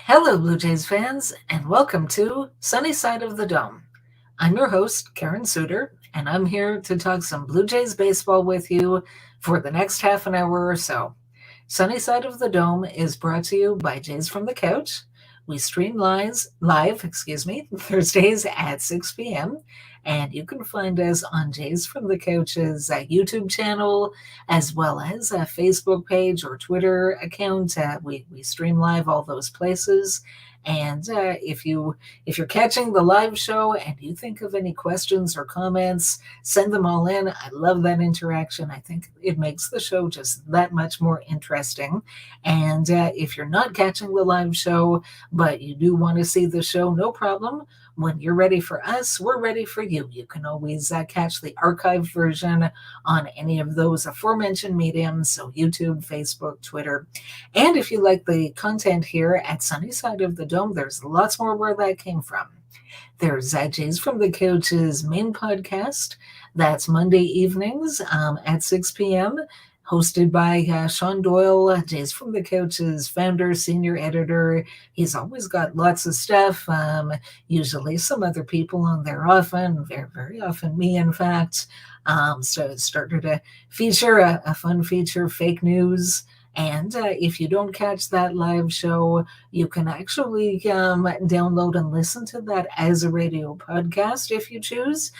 Hello, Blue Jays fans, and welcome to Sunny Side of the Dome. I'm your host, Karen Soutar, and I'm here to talk some Blue Jays baseball with you for the next half an hour or so. Sunny Side of the Dome is brought to you by Jays from the Couch. We stream live, Thursdays at 6 p.m. And you can find us on Jays from the Couch's YouTube channel, as well as a Facebook page or Twitter account. We stream live all those places. And if you're catching the live show and you think of any questions or comments, send them all in. I love that interaction. I think it makes the show just that much more interesting. And if you're not catching the live show, but you do want to see the show, no problem. When you're ready for us, we're ready for you. You can always catch the archived version on any of those aforementioned mediums, so YouTube, Facebook, Twitter. And if you like the content here at Sunny Side of the Dome, there's lots more where that came from. There's Jays from the Couch's main podcast. That's Monday evenings at 6 p.m., hosted by Sean Doyle, Jays from the Couch's founder, senior editor. He's always got lots of stuff, usually some other people on there often, very, very often me, in fact. So it started to feature a fun feature, fake news. And if you don't catch that live show, you can actually download and listen to that as a radio podcast if you choose.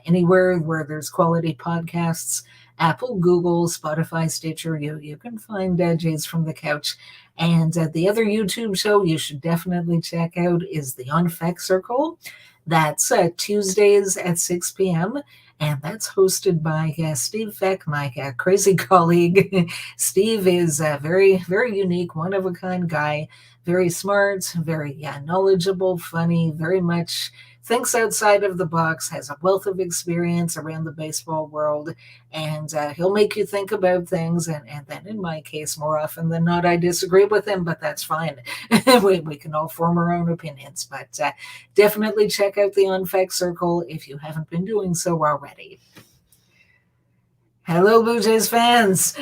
Anywhere where there's quality podcasts, Apple, Google, Spotify, Stitcher, you can find Jays from the Couch. And the other YouTube show you should definitely check out is the Untitled Circle. That's Tuesdays at 6 p.m., and that's hosted by Steve Feck, my crazy colleague. Steve is a very, very unique, one-of-a-kind guy, very smart, very knowledgeable, funny, very much thinks outside of the box, has a wealth of experience around the baseball world, and he'll make you think about things. And then in my case, more often than not, I disagree with him, but that's fine. we can all form our own opinions. But definitely check out the Untitled Circle if you haven't been doing so already. Hello, Blue Jays fans.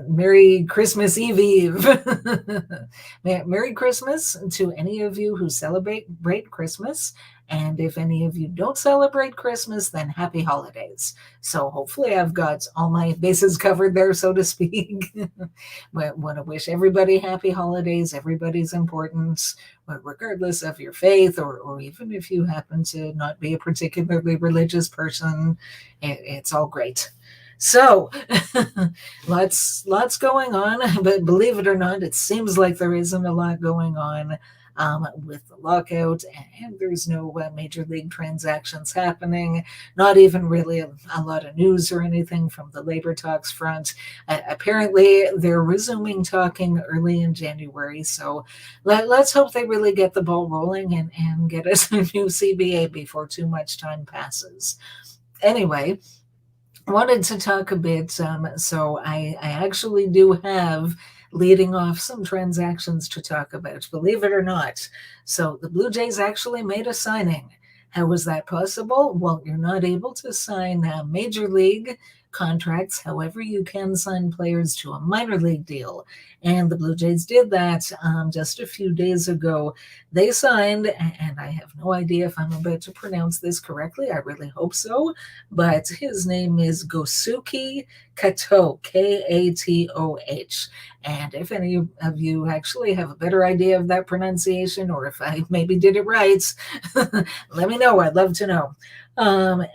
Merry Christmas Eve. Merry Christmas to any of you who celebrate Christmas. And if any of you don't celebrate Christmas, then happy holidays. So hopefully I've got all my bases covered there, so to speak. Want to wish everybody happy holidays. Everybody's important, regardless of your faith, or even if you happen to not be a particularly religious person. It's all great. So lots going on, but believe it or not, it seems like there isn't a lot going on with the lockout, and there's no major league transactions happening, not even really a lot of news or anything from the labor talks front. Apparently, they're resuming talking early in January, so let's hope they really get the ball rolling and get us a new CBA before too much time passes. Anyway, wanted to talk a bit, so I actually do have leading off some transactions to talk about, believe it or not. So the Blue Jays actually made a signing. How was that possible? Well, you're not able to sign major league contracts. However, you can sign players to a minor league deal. And the Blue Jays did that just a few days ago. They signed, and I have no idea if I'm about to pronounce this correctly. I really hope so. But his name is Gosuke Katoh, Katoh. And if any of you actually have a better idea of that pronunciation, or if I maybe did it right, let me know. I'd love to know.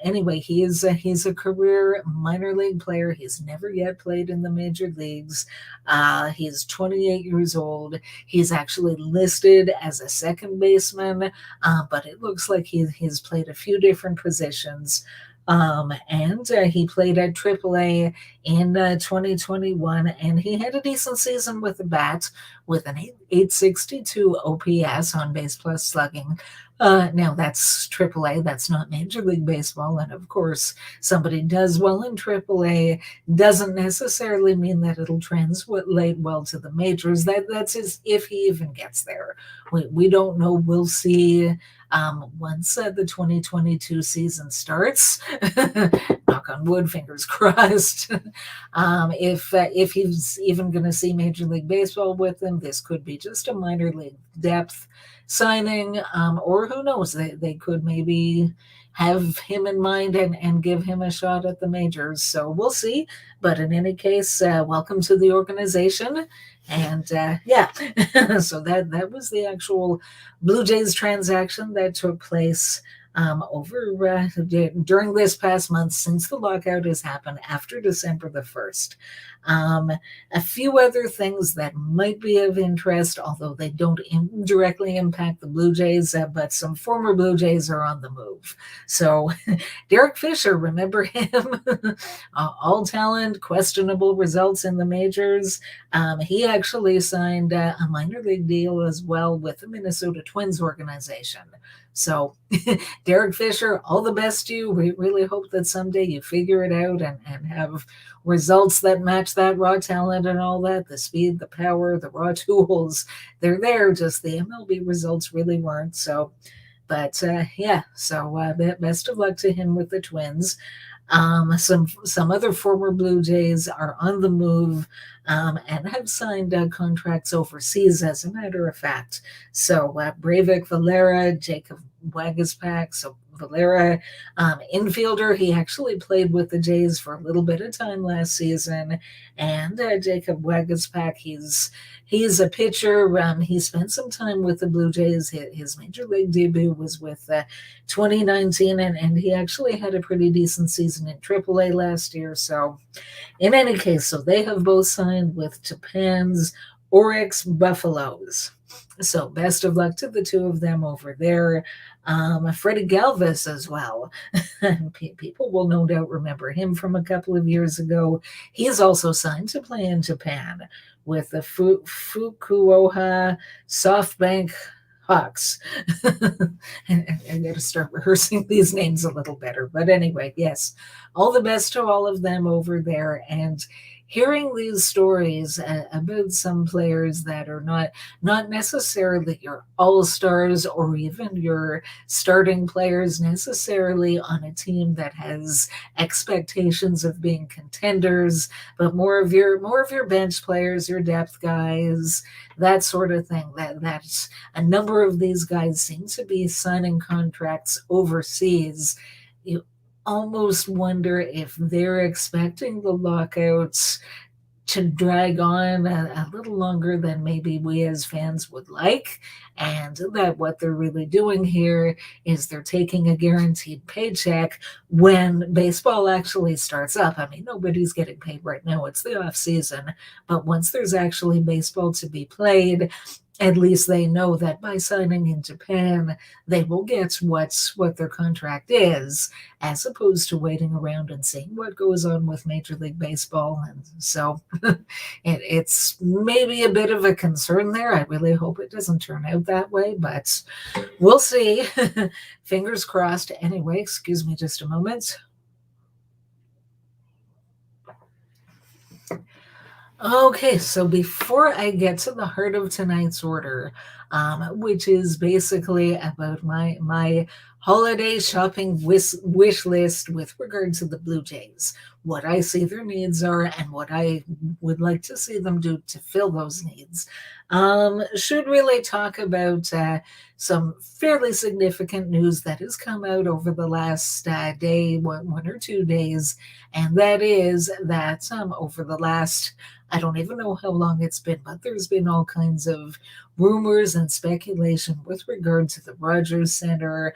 Anyway, he's a career minor league player. He's never yet played in the major leagues. He's 28 years old. He's actually listed as a second baseman, but it looks like he's played a few different positions. And he played at AAA in 2021, and he had a decent season with the bat with an 862 OPS, on base plus slugging. Now that's AAA, that's not Major League Baseball, and of course somebody does well in AAA doesn't necessarily mean that it'll translate well to the majors. That's if he even gets there. We don't know. We'll see once the 2022 season starts. Knock on wood, fingers crossed. If he's even going to see Major League Baseball with him, term. This could be just a minor league depth signing, or who knows, they could maybe have him in mind and give him a shot at the majors. So we'll see. But in any case, welcome to the organization. And yeah, so that was the actual Blue Jays transaction that took place over during this past month since the lockout has happened after December the 1st. A few other things that might be of interest, although they don't directly impact the Blue Jays, but some former Blue Jays are on the move. So Derek Fisher, remember him? All talent, questionable results in the majors. He actually signed a minor league deal as well with the Minnesota Twins organization. So Derek Fisher, all the best to you. We really hope that someday you figure it out and have results that match that raw talent and all that, the speed, the power, the raw tools. They're there, just the MLB results really weren't. So, but yeah, so best of luck to him with the Twins. Some other former Blue Jays are on the move and have signed contracts overseas, as a matter of fact. So Breivik Valera, Jacob Waguespack. So Valera, infielder, he actually played with the Jays for a little bit of time last season. And Jacob Waguespack, he's a pitcher. He spent some time with the Blue Jays. His major league debut was with 2019, and he actually had a pretty decent season in AAA last year. So in any case, so they have both signed with Japan's Oryx Buffaloes. So best of luck to the two of them over there. Freddie Galvis as well. People will no doubt remember him from a couple of years ago. He's also signed to play in Japan with the Fukuoka SoftBank Hawks. And I got to start rehearsing these names a little better. But anyway, yes, all the best to all of them over there. And hearing these stories about some players that are not necessarily your all-stars or even your starting players necessarily on a team that has expectations of being contenders, but more of your bench players, your depth guys, that sort of thing. That's a number of these guys seem to be signing contracts overseas. You almost wonder if they're expecting the lockouts to drag on a little longer than maybe we as fans would like, and that what they're really doing here is they're taking a guaranteed paycheck when baseball actually starts up. I mean, nobody's getting paid right now. It's the off season, but once there's actually baseball to be played, at least they know that by signing in Japan, they will get what their contract is, as opposed to waiting around and seeing what goes on with Major League Baseball. And so it's maybe a bit of a concern there. I really hope it doesn't turn out that way, but we'll see. Fingers crossed. Anyway, excuse me just a moment. Okay, so before I get to the heart of tonight's order, which is basically about my holiday shopping wish list with regard to the Blue Jays, what I see their needs are and what I would like to see them do to fill those needs, should really talk about some fairly significant news that has come out over the last day, one or 2 days, and that is that over the last, I don't even know how long it's been, but there's been all kinds of rumors and speculation with regard to the Rogers Center,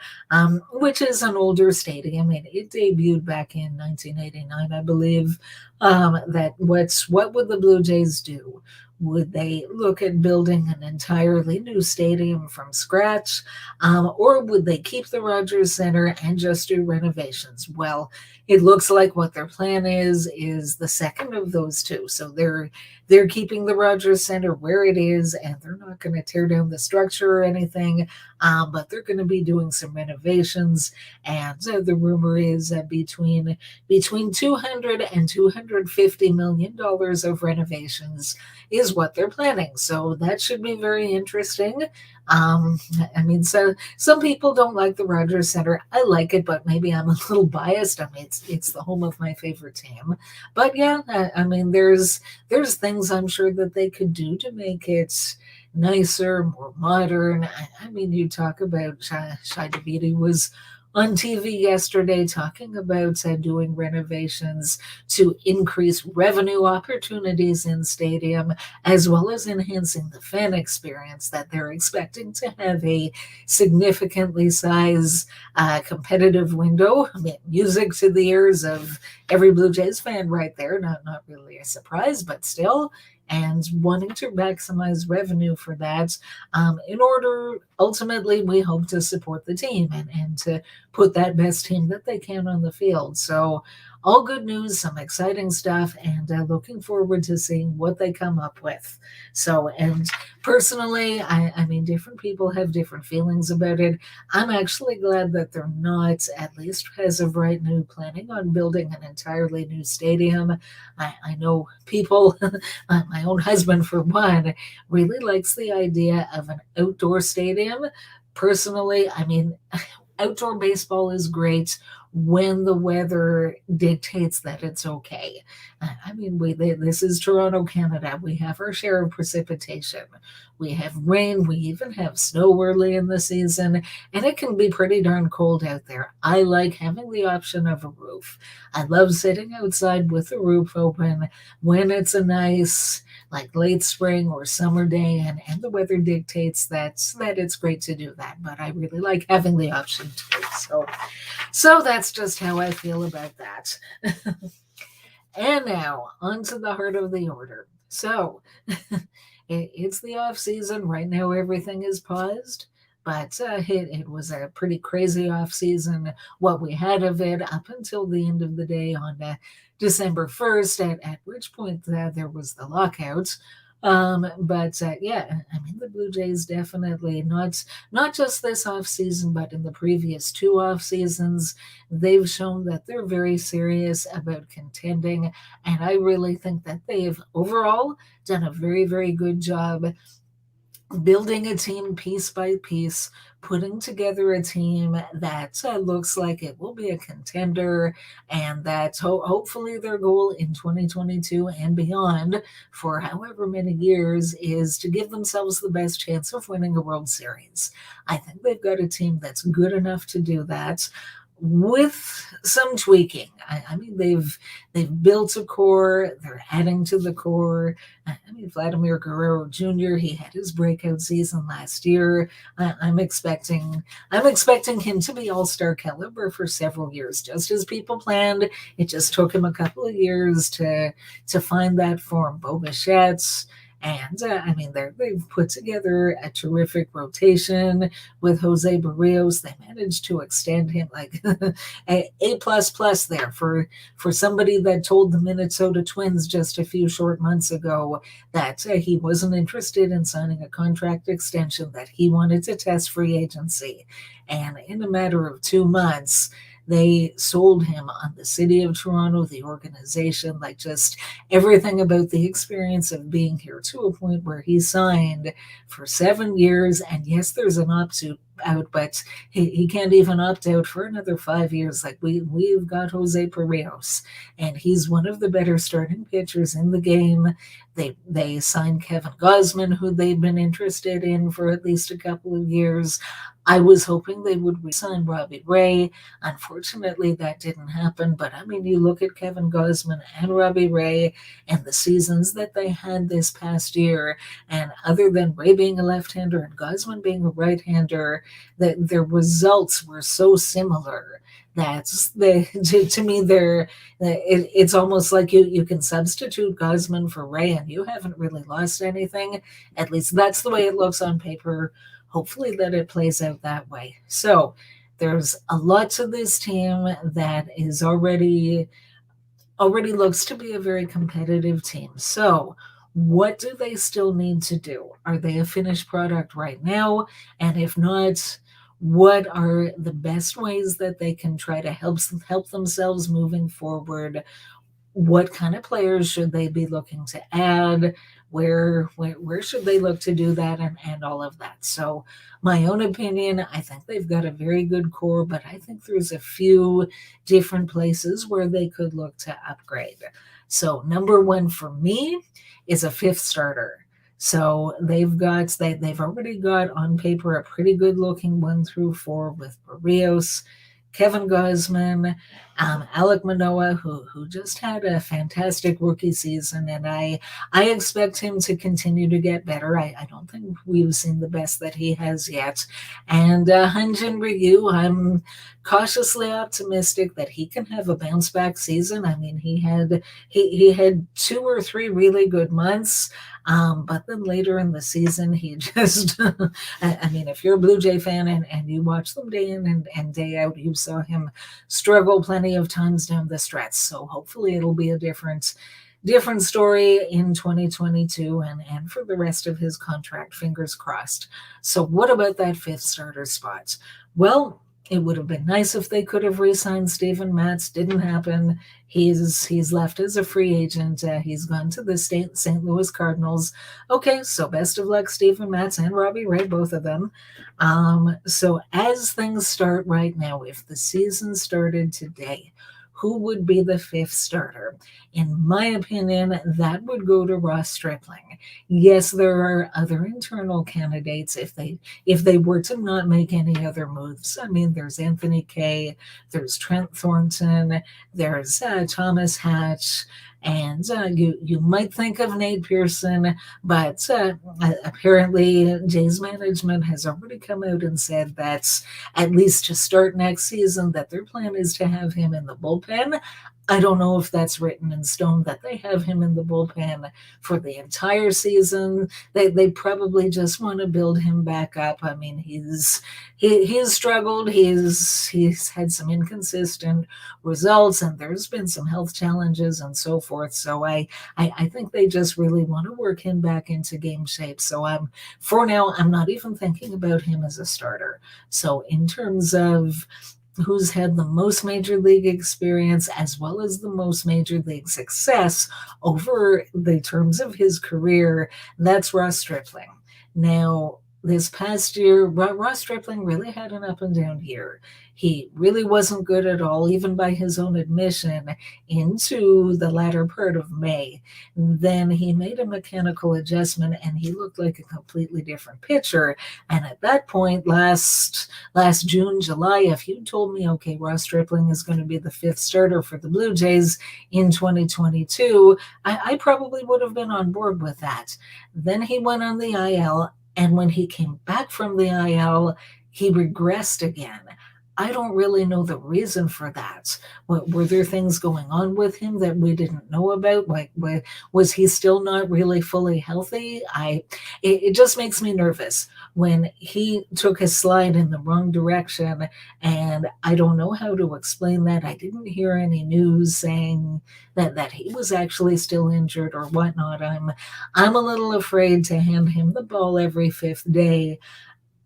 which is an older stadium, and it debuted back in 1989, I believe. That what would the Blue Jays do? Would they look at building an entirely new stadium from scratch, or would they keep the Rogers Center and just do renovations? Well, it looks like what their plan is the second of those two. So they're keeping the Rogers Center where it is, and they're not going to tear down the structure or anything. but they're going to be doing some renovations, and the rumor is that between 200 and 250 million dollars of renovations is what they're planning. So that should be very interesting. I mean, so some people don't like the Rogers Center. I like it, but maybe I'm a little biased. I mean, it's the home of my favorite team. But yeah, I mean, there's things I'm sure that they could do to make it nicer, more modern. I mean, you talk about Shai Davidi was on TV yesterday talking about doing renovations to increase revenue opportunities in stadium, as well as enhancing the fan experience that they're expecting to have a significantly sized competitive window. I mean, music to the ears of every Blue Jays fan right there. Not really a surprise, but still, and wanting to maximize revenue for that in order, ultimately, we hope to support the team and to put that best team that they can on the field. So all good news, some exciting stuff, and looking forward to seeing what they come up with. So, and personally, I mean, different people have different feelings about it. I'm actually glad that they're not, at least as of right now, planning on building an entirely new stadium. I know people, my own husband for one, really likes the idea of an outdoor stadium. Personally, I mean, outdoor baseball is great when the weather dictates that it's okay. I mean, this is Toronto, Canada. We have our share of precipitation. We have rain. We even have snow early in the season, and it can be pretty darn cold out there. I like having the option of a roof. I love sitting outside with the roof open when it's a nice, like late spring or summer day, and the weather dictates that it's great to do that. But I really like having the option too. So that's just how I feel about that. And now on to the heart of the order. So it's the off season right now. Everything is paused. But it was a pretty crazy off season, what we had of it up until the end of the day on December 1st, at which point there was the lockout. But yeah, I mean, the Blue Jays definitely not just this off season, but in the previous two off seasons, they've shown that they're very serious about contending, and I really think that they've overall done a very, very good job building a team piece by piece, putting together a team that looks like it will be a contender, and that hopefully their goal in 2022 and beyond, for however many years, is to give themselves the best chance of winning a World Series. I think they've got a team that's good enough to do that, with some tweaking. I mean, they've built a core. They're adding to the core. I mean, Vladimir Guerrero Jr. He had his breakout season last year. I'm expecting him to be all-star caliber for several years, just as people planned. It just took him a couple of years to find that form. Bo Bichette's. And I mean, they've put together a terrific rotation with Jose Perrios. They managed to extend him like A plus there for somebody that told the Minnesota Twins just a few short months ago that he wasn't interested in signing a contract extension, that he wanted to test free agency. And in a matter of 2 months, they sold him on the city of Toronto, the organization, like just everything about the experience of being here, to a point where he signed for 7 years. And yes, there's an opt-out, but he can't even opt out for another 5 years. Like we've got Jose Perrios, and he's one of the better starting pitchers in the game. They signed Kevin Gausman, who they've been interested in for at least a couple of years. I was hoping they would re-sign Robbie Ray. Unfortunately, that didn't happen. But I mean, you look at Kevin Gausman and Robbie Ray and the seasons that they had this past year, and other than Ray being a left-hander and Gausman being a right-hander, their results were so similar that to me, it's almost like you can substitute Gausman for Ray, and you haven't really lost anything. At least that's the way it looks on paper. Hopefully that it plays out that way. So there's a lot to this team that is already looks to be a very competitive team. So What do they still need to do? Are they a finished product right now? And if not, what are the best ways that they can try to help themselves moving forward? What kind of players should they be looking to add? Where should they look to do that, and all of that? So my own opinion, I think they've got a very good core, but I think there's a few different places where they could look to upgrade. So number one for me is a fifth starter. So they've already got on paper a pretty good looking 1 through 4 with Perrios, Kevin Gosman, Alec Manoa, who just had a fantastic rookie season, and I expect him to continue to get better. I don't think we've seen the best that he has yet. And Hyunjin Ryu, I'm cautiously optimistic that he can have a bounce back season. I mean, he had 2 or 3 really good months. But then later in the season, he just, I mean, if you're a Blue Jay fan and you watch them day in and day out, you saw him struggle plenty of times down the stretch. So hopefully it'll be a different story in 2022 and for the rest of his contract, fingers crossed. So what about that fifth starter spot? Well, it would have been nice if they could have re-signed Steven Matz. Didn't happen. He's left as a free agent. He's gone to the St. Louis Cardinals. Okay, so best of luck, Steven Matz and Robbie Ray, both of them. So as things start right now, if the season started today, who would be the fifth starter? In my opinion, that would go to Ross Stripling. Yes, there are other internal candidates if they were to not make any other moves. I mean, there's Anthony Kay, there's Trent Thornton, there's Thomas Hatch, and you might think of Nate Pearson, but apparently Jay's management has already come out and said that at least to start next season, that their plan is to have him in the bullpen. I don't know if that's written in stone that they have him in the bullpen for the entire season. They probably just want to build him back up. I mean, he's struggled. He's had some inconsistent results, and there's been some health challenges and so forth. So I think they just really want to work him back into game shape. So for now, I'm not even thinking about him as a starter. So in terms of who's had the most major league experience as well as the most major league success over the terms of his career, that's Ross Stripling. Now, this past year, Ross Stripling really had an up and down year. He really wasn't good at all, even by his own admission, into the latter part of May. Then he made a mechanical adjustment and he looked like a completely different pitcher. And at that point, last June, July, if you told me, okay, Ross Stripling is going to be the fifth starter for the Blue Jays in 2022, I probably would have been on board with that. Then he went on the IL, and when he came back from the IL, he regressed again. I don't really know the reason for that. Were there things going on with him that we didn't know about? Like, was he still not really fully healthy? It just makes me nervous when he took a slide in the wrong direction, and I don't know how to explain that. I didn't hear any news saying that he was actually still injured or whatnot. I'm a little afraid to hand him the ball every fifth day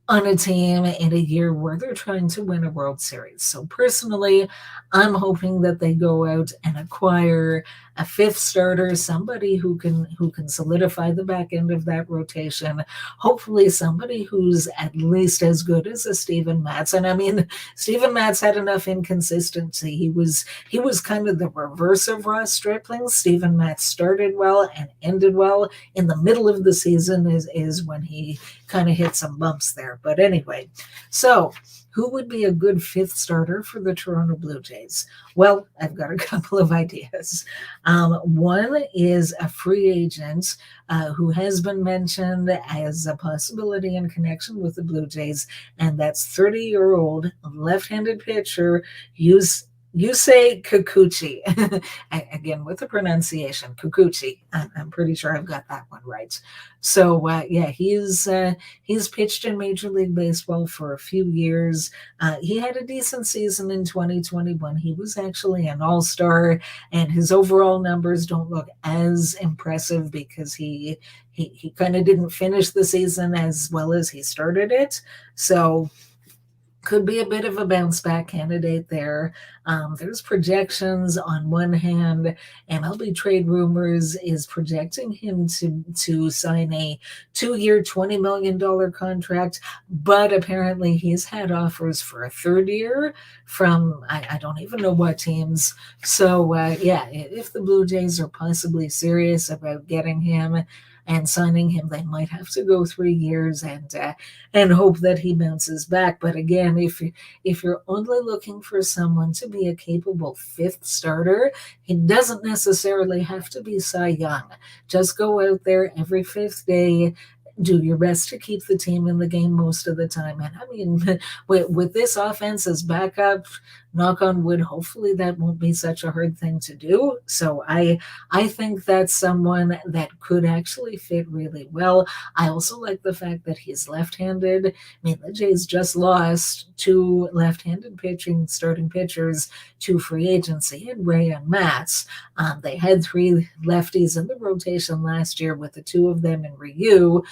on a team in a year where they're trying to win a World Series. So personally, I'm hoping that they go out and acquire a fifth starter, somebody who can solidify the back end of that rotation. Hopefully somebody who's at least as good as a Steven Matz. And I mean, Steven Matz had enough inconsistency. He was kind of the reverse of Ross Stripling. Steven Matz started well and ended well. In the middle of the season is when he kind of hit some bumps there. But anyway, so who would be a good fifth starter for the Toronto Blue Jays? Well, I've got a couple of ideas. One is a free agent who has been mentioned as a possibility in connection with the Blue Jays, and that's 30-year-old left-handed pitcher You say Kikuchi. Again, with the pronunciation, Kikuchi. I'm pretty sure I've got that one right. So yeah, he's pitched in Major League Baseball for a few years. He had a decent season in 2021. He was actually an all-star, and his overall numbers don't look as impressive because he kind of didn't finish the season as well as he started it. So could be a bit of a bounce back candidate there. There's projections on one hand. MLB Trade Rumors is projecting him to sign a 2-year, $20 million contract, but apparently he's had offers for a third year from I don't even know what teams. So yeah, if the Blue Jays are possibly serious about getting him and signing him, they might have to go 3 years and hope that he bounces back. But again, if you're only looking for someone to be a capable fifth starter, he doesn't necessarily have to be Cy Young. Just go out there every fifth day, do your best to keep the team in the game most of the time. And I mean, with this offense as backup, knock on wood, hopefully that won't be such a hard thing to do. So I think that's someone that could actually fit really well. I also like the fact that he's left-handed. I mean, the Jays just lost two left-handed starting pitchers to free agency in Ray and Matz. They had three lefties in the rotation last year with the two of them in Ryu.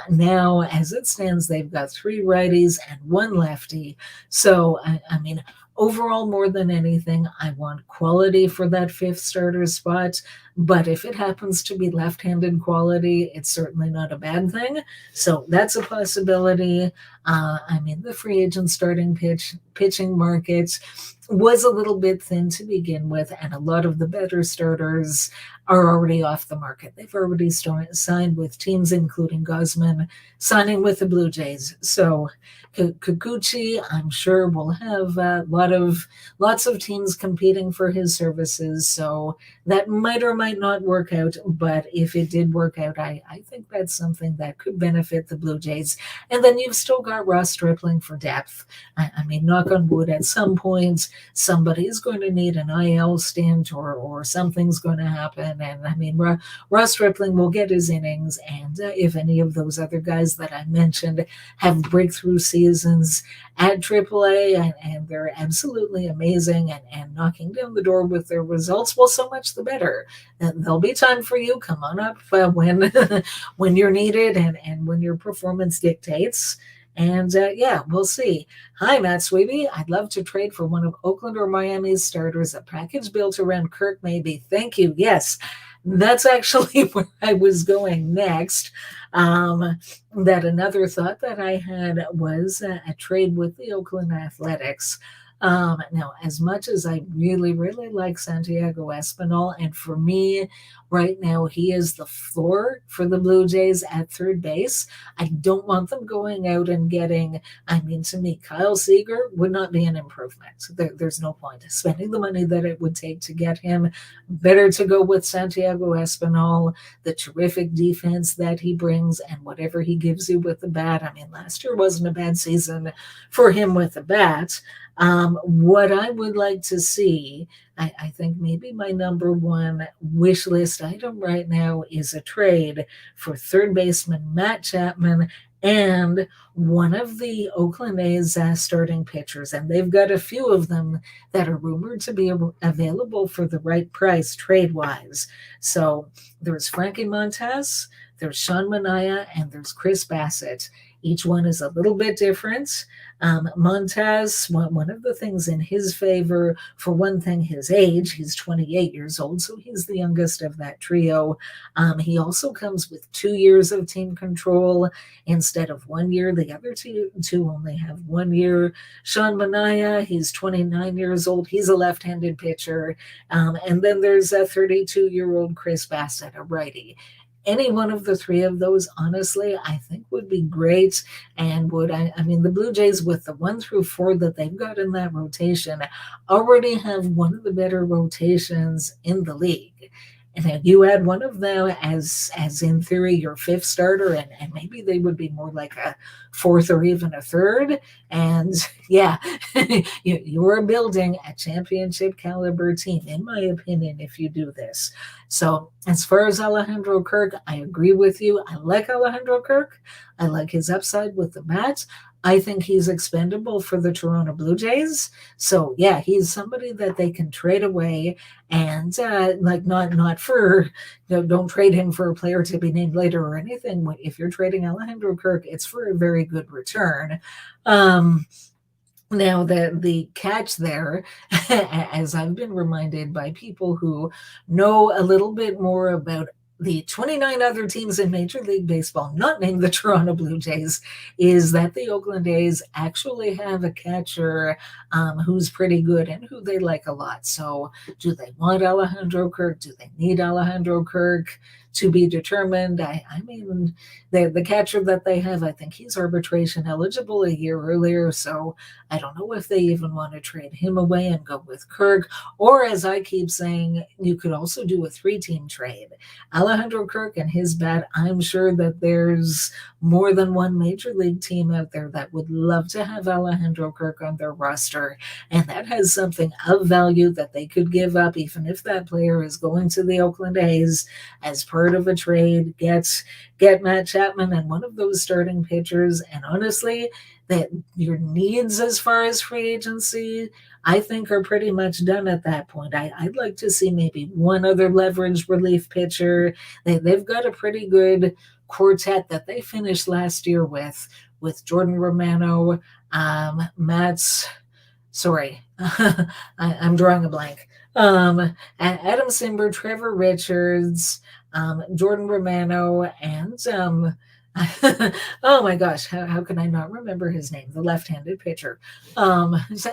Now, as it stands, they've got three righties and one lefty. So, I mean, overall, more than anything, I want quality for that fifth starter spot. But if it happens to be left-handed quality, it's certainly not a bad thing. So that's a possibility. I mean, the free agent pitching market was a little bit thin to begin with, and a lot of the better starters are already off the market. They've already signed with teams, including Guzman, signing with the Blue Jays. So Kikuchi, I'm sure, will have lots of teams competing for his services. So that might or might not work out. But if it did work out, I think that's something that could benefit the Blue Jays. And then you've still got Ross Stripling for depth. I mean, knock on wood, at some point, somebody's going to need an IL stint or something's going to happen. And I mean, Ross Stripling will get his innings. And if any of those other guys that I mentioned have breakthrough seasons at AAA and they're absolutely amazing and knocking down the door with their results, well, so much the better. There'll be time for you. Come on up when when you're needed and when your performance dictates. And yeah, we'll see. Hi, Matt Sweeby. I'd love to trade for one of Oakland or Miami's starters, a package built around Kirk, maybe. Thank you. Yes, that's actually where I was going next. That another thought that I had was a trade with the Oakland Athletics. Now, as much as I really, really like Santiago Espinal, and for me, right now, he is the floor for the Blue Jays at third base. I don't want them going out and getting, I mean, to me, Kyle Seager would not be an improvement. There's no point spending the money that it would take to get him. Better to go with Santiago Espinal, the terrific defense that he brings, and whatever he gives you with the bat. I mean, last year wasn't a bad season for him with the bat. What I would like to see, I think maybe my number one wish list item right now is a trade for third baseman Matt Chapman and one of the Oakland A's starting pitchers. And they've got a few of them that are rumored to be available for the right price trade-wise. So there's Frankie Montez, there's Sean Manaea, and there's Chris Bassett. Each one is a little bit different. Montez, one of the things in his favor, for one thing, his age. He's 28 years old, so he's the youngest of that trio. He also comes with 2 years of team control instead of 1 year. The other two only have 1 year. Sean Manaea, he's 29 years old. He's a left-handed pitcher. And then there's a 32-year-old Chris Bassett, a righty. Any one of the three of those, honestly, I think would be great and I mean, the Blue Jays with the 1 through 4 that they've got in that rotation already have one of the better rotations in the league. and then you add one of them as in theory your fifth starter, and maybe they would be more like a fourth or even a third. And yeah, you're building a championship caliber team, in my opinion, if you do this. So as far as Alejandro Kirk, I agree with you. I like Alejandro Kirk. I like his upside with the bat. I think he's expendable for the Toronto Blue Jays. So yeah, he's somebody that they can trade away, and like not for, don't trade him for a player to be named later or anything. If you're trading Alejandro Kirk, it's for a very good return. Now, the catch there, as I've been reminded by people who know a little bit more about the 29 other teams in Major League Baseball, not named the Toronto Blue Jays, is that the Oakland A's actually have a catcher who's pretty good and who they like a lot. So do they want Alejandro Kirk? Do they need Alejandro Kirk? To be determined. I mean, the catcher that they have, I think he's arbitration eligible a year earlier, so I don't know if they even want to trade him away and go with Kirk, or as I keep saying, you could also do a 3-team trade. Alejandro Kirk and his bat, I'm sure that there's more than one major league team out there that would love to have Alejandro Kirk on their roster, and that has something of value that they could give up, even if that player is going to the Oakland A's as part of a trade. Get Matt Chapman and one of those starting pitchers, and honestly, that your needs as far as free agency, I think, are pretty much done at that point. I'd like to see maybe one other leverage relief pitcher. They've got a pretty good quartet that they finished last year with Jordan Romano, I'm drawing a blank. Adam Simber, Trevor Richards, Jordan Romano, and oh my gosh, how can I not remember his name? The left-handed pitcher.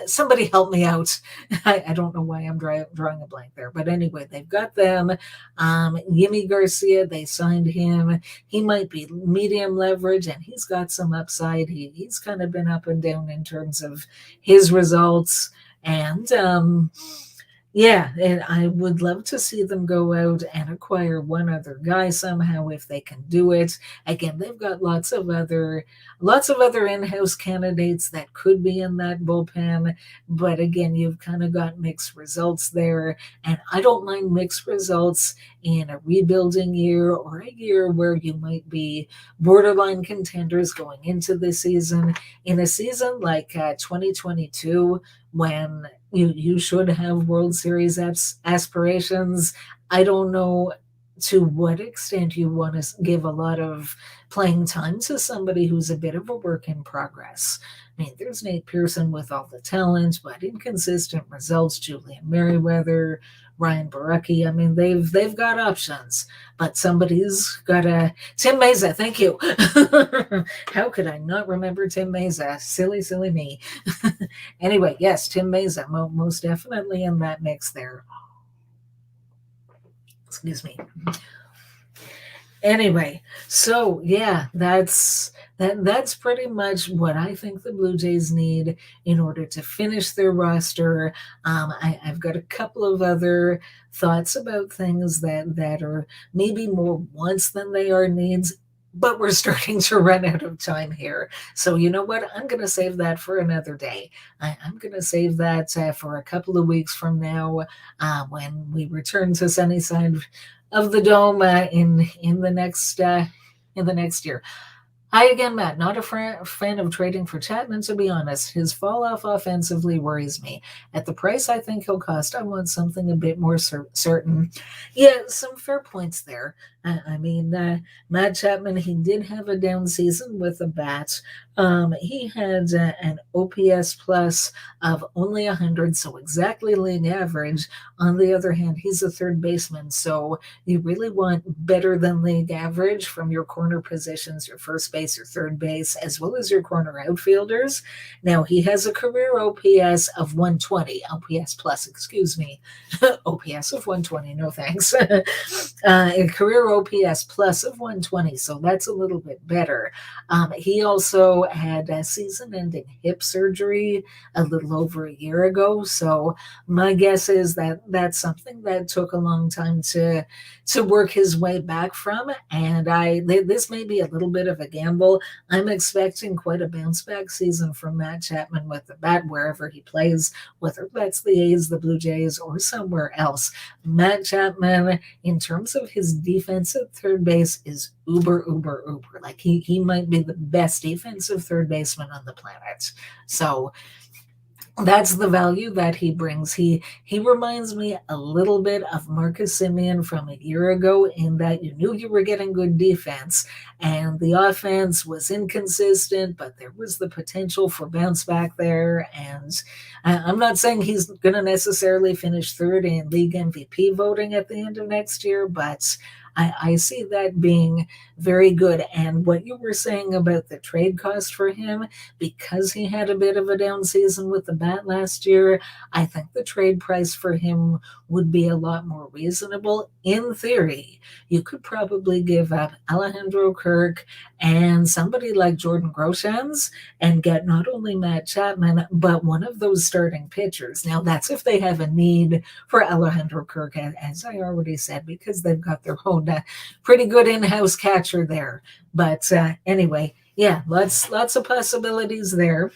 Somebody help me out. I don't know why I'm drawing a blank there, but anyway, they've got them. Yimi Garcia, they signed him. He might be medium leverage, and he's got some upside. He's kind of been up and down in terms of his results, and yeah, and I would love to see them go out and acquire one other guy somehow if they can do it. Again, they've got lots of other in-house candidates that could be in that bullpen, but again, you've kind of got mixed results there, and I don't mind mixed results in a rebuilding year or a year where you might be borderline contenders going into the season. In a season like 2022, when you should have World Series aspirations, I don't know to what extent you want to give a lot of playing time to somebody who's a bit of a work in progress. I mean, there's Nate Pearson with all the talent, but inconsistent results. Julian Merriweather, Ryan Baracki. I mean, they've got options, but somebody's got to. Tim Meza, thank you. How could I not remember Tim Meza? Silly me. Anyway, yes, Tim Meza, most definitely in that mix there. Excuse me. Anyway, so yeah, that's pretty much what I think the Blue Jays need in order to finish their roster. I've got a couple of other thoughts about things that are maybe more wants than they are needs, but we're starting to run out of time here. So you know what? I'm going to save that for another day. I'm going to save that for a couple of weeks from now when we return to Sunnyside of the Dome in the next year. Hi again, Matt. Not a fan of trading for Chapman, to be honest. His fall off offensively worries me. At the price I think he'll cost, I want something a bit more certain. Yeah, some fair points there. I mean, Matt Chapman, he did have a down season with a bat. He had an OPS plus of only 100, so exactly league average. On the other hand, he's a third baseman, so you really want better than league average from your corner positions, your first base, your third base, as well as your corner outfielders. Now, he has a career OPS of 120, OPS plus, excuse me, OPS of 120, no thanks. A career OPS plus of 120, so that's a little bit better. He also had a season-ending hip surgery a little over a year ago. So my guess is that that's something that took a long time to work his way back from. And this may be a little bit of a gamble. I'm expecting quite a bounce back season from Matt Chapman with the bat wherever he plays, whether that's the A's, the Blue Jays, or somewhere else. Matt Chapman, in terms of his defense at third base, is uber, uber, uber. Like he might be the best defensive third baseman on the planet. So that's the value that he brings. He reminds me a little bit of Marcus Semien from a year ago, in that you knew you were getting good defense and the offense was inconsistent, but there was the potential for bounce back there. And I'm not saying he's going to necessarily finish third in league MVP voting at the end of next year, but I see that being very good. And what you were saying about the trade cost for him, because he had a bit of a down season with the bat last year, I think the trade price for him would be a lot more reasonable. In theory, you could probably give up Alejandro Kirk and somebody like Jordan Groshans and get not only Matt Chapman, but one of those starting pitchers. Now, that's if they have a need for Alejandro Kirk, as I already said, because they've got their own pretty good in-house catcher there. But anyway, yeah, lots of possibilities there.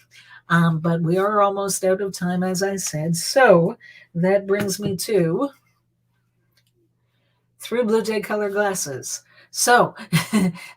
But we are almost out of time, as I said. So that brings me to Through Blue Jay Color Glasses. So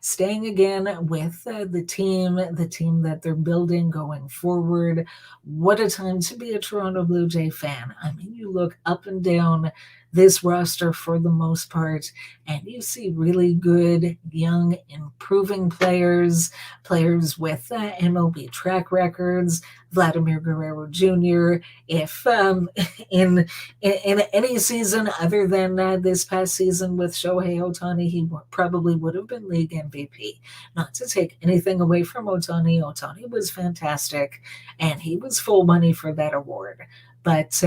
staying again with the team that they're building going forward. What a time to be a Toronto Blue Jay fan. I mean, you look up and down this roster for the most part, and you see really good, young, improving players with MLB track records. Vladimir Guerrero Jr. If in any season other than this past season with Shohei Ohtani, he probably would have been league MVP. Not to take anything away from Ohtani. Ohtani was fantastic, and he was full money for that award. But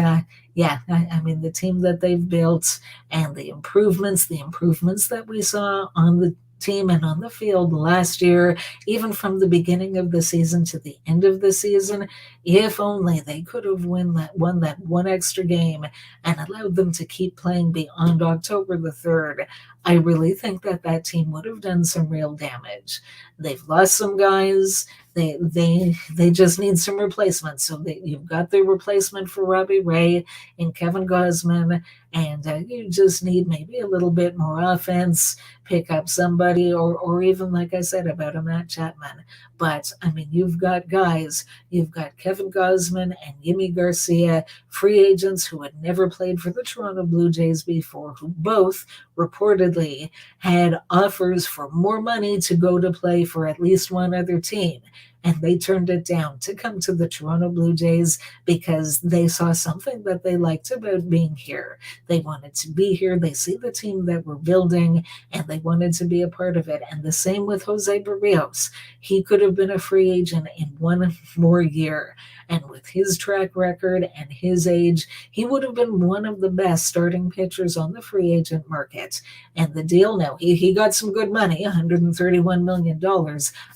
yeah, I mean, the team that they've built and the improvements that we saw on the team and on the field last year, even from the beginning of the season to the end of the season, if only they could have won that one extra game and allowed them to keep playing beyond October the 3rd, I really think that team would have done some real damage. They've lost some guys. They just need some replacements. So you've got the replacement for Robbie Ray and Kevin Gausman, and you just need maybe a little bit more offense, pick up somebody, or even, like I said, about a Matt Chapman. But, I mean, you've got guys. You've got Kevin Gausman and Yimi Garcia, free agents who had never played for the Toronto Blue Jays before, who both reportedly had offers for more money to go to play for at least one other team. And they turned it down to come to the Toronto Blue Jays because they saw something that they liked about being here. They wanted to be here. They see the team that we're building, and they wanted to be a part of it. And the same with Jose Perrios. He could have been a free agent in one more year. And with his track record and his age, he would have been one of the best starting pitchers on the free agent market. And the deal now, he got some good money, $131 million.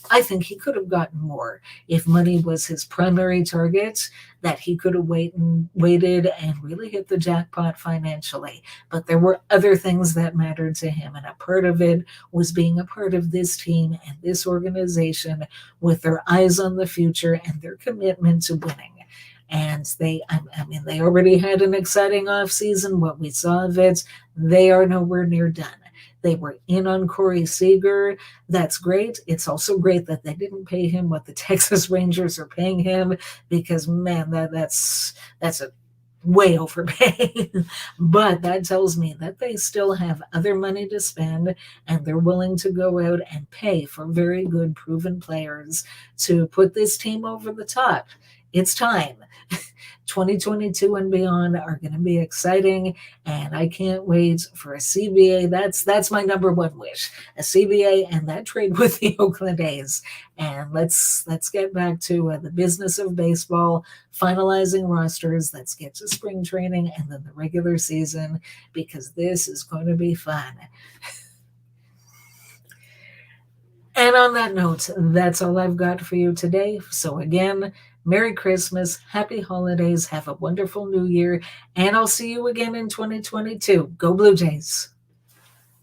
I think he could have gotten more if money was his primary target, that he could have waited and really hit the jackpot financially. But there were other things that mattered to him, and a part of it was being a part of this team and this organization with their eyes on the future and their commitment to winning. And they already had an exciting offseason. What we saw of it, they are nowhere near done. They were in on Corey Seager. That's great. It's also great that they didn't pay him what the Texas Rangers are paying him, because, man, that's a way overpay. But that tells me that they still have other money to spend, and they're willing to go out and pay for very good, proven players to put this team over the top. It's time. 2022 and beyond are going to be exciting, and I can't wait for a CBA. That's my number one wish, a CBA and that trade with the Oakland A's. And let's get back to the business of baseball, finalizing rosters. Let's get to spring training and then the regular season, because this is going to be fun. And on that note, that's all I've got for you today. So, again, Merry Christmas, Happy Holidays, have a wonderful New Year, and I'll see you again in 2022. Go Blue Jays!